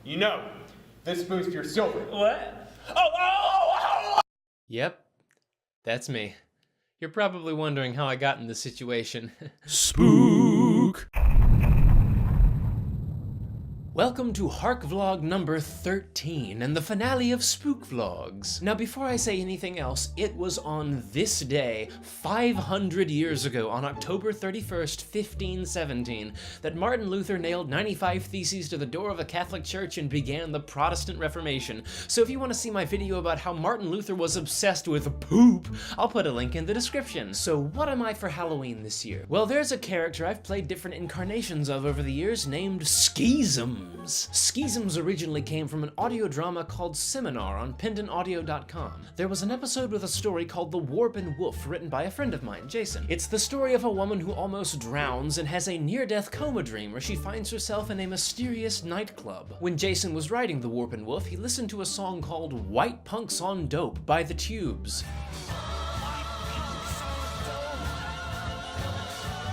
You know, this boosts your silver. What? Oh! Yep, that's me. You're probably wondering how I got in this situation. Spook! Welcome to HarkVlog number 13 and the finale of Spook Vlogs. Now before I say anything else, it was on this day, 500 years ago, on October 31st, 1517, that Martin Luther nailed 95 theses to the door of a Catholic church and began the Protestant Reformation. So if you want to see my video about how Martin Luther was obsessed with poop, I'll put a link in the description. So what am I for Halloween this year? Well, there's a character I've played different incarnations of over the years named Skeezums. Skeezums originally came from an audio drama called Seminar on pendantaudio.com. There was an episode with a story called The Warp and Woof, written by a friend of mine, Jason. It's the story of a woman who almost drowns and has a near-death coma dream where she finds herself in a mysterious nightclub. When Jason was writing The Warp and Woof, he listened to a song called White Punks on Dope by The Tubes.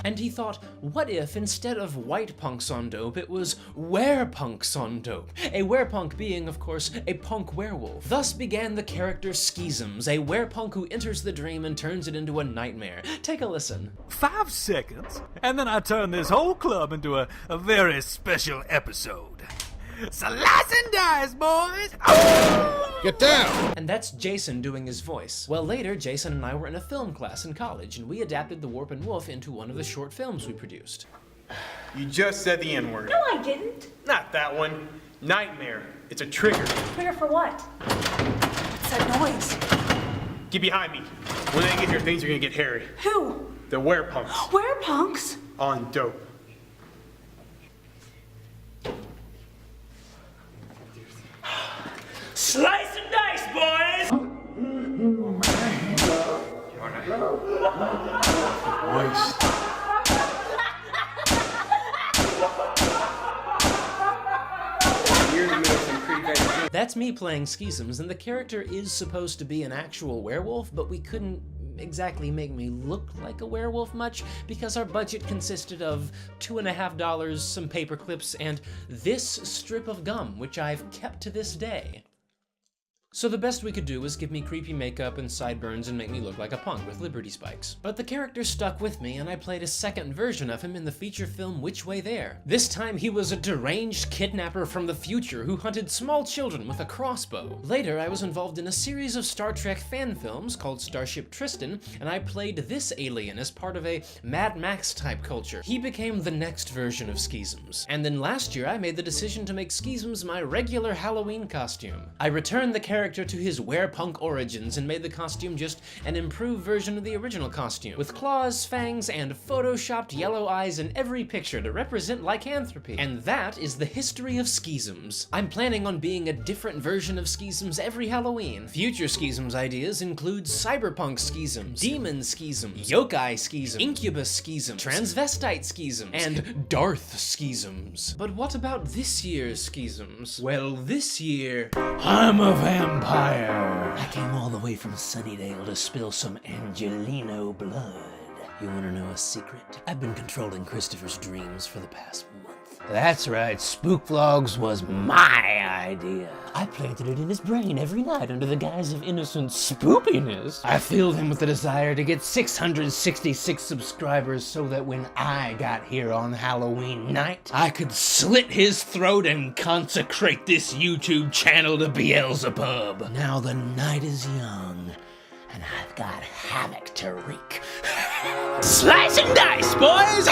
And he thought, what if instead of white punks on dope, it was werepunks on dope? A werepunk being, of course, a punk werewolf. Thus began the character Skeezums, a werepunk who enters the dream and turns it into a nightmare. Take a listen. 5 seconds, and then I turn this whole club into a very special episode. Slice and dice, boys! Oh! Get down! And that's Jason doing his voice. Well, later, Jason and I were in a film class in college, and we adapted The Warp and Woof into one of the short films we produced. You just said the N-word. No, I didn't. Not that one. Nightmare. It's a trigger. Trigger for what? What's that noise? Get behind me. When they get here, things are gonna get hairy. Who? The werepunks. Where punks? On dope. Slice and dice, boys! That's me playing Skeezums, and the character is supposed to be an actual werewolf, but we couldn't exactly make me look like a werewolf much because our budget consisted of $2.50, some paper clips, and this strip of gum, which I've kept to this day. So the best we could do was give me creepy makeup and sideburns and make me look like a punk with Liberty spikes. But the character stuck with me, and I played a second version of him in the feature film Which Way There. This time he was a deranged kidnapper from the future who hunted small children with a crossbow. Later I was involved in a series of Star Trek fan films called Starship Tristan, and I played this alien as part of a Mad Max type culture. He became the next version of Skeezums. And then last year I made the decision to make Skeezums my regular Halloween costume. I returned the character to his werepunk origins and made the costume just an improved version of the original costume, with claws, fangs, and photoshopped yellow eyes in every picture to represent lycanthropy. And that is the history of Skeezums. I'm planning on being a different version of Skeezums every Halloween. Future Skeezums ideas include cyberpunk Skeezums, demon Skeezums, yokai Skeezums, incubus Skeezums, transvestite Skeezums, and Darth Skeezums. But what about this year's Skeezums? Well, this year, I'm a vampire. I came all the way from Sunnydale to spill some Angelino blood. You wanna know a secret? I've been controlling Christopher's dreams for the past month. That's right, Spook Vlogs was my idea. I planted it in his brain every night under the guise of innocent spoopiness. I filled him with the desire to get 666 subscribers so that when I got here on Halloween night, I could slit his throat and consecrate this YouTube channel to Beelzebub. Now the night is young, and I've got havoc to wreak. Slice and dice, boys!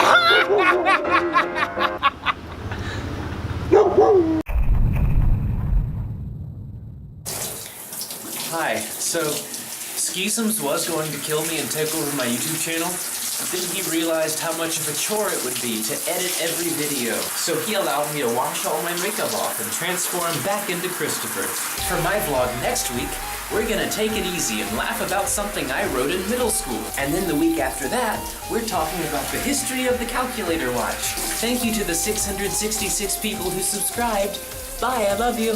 Hi, so Skeezums was going to kill me and take over my YouTube channel, but then he realized how much of a chore it would be to edit every video. So he allowed me to wash all my makeup off and transform back into Christopher. For my vlog next week, we're gonna take it easy and laugh about something I wrote in middle school. And then the week after that, we're talking about the history of the calculator watch. Thank you to the 666 people who subscribed. Bye, I love you.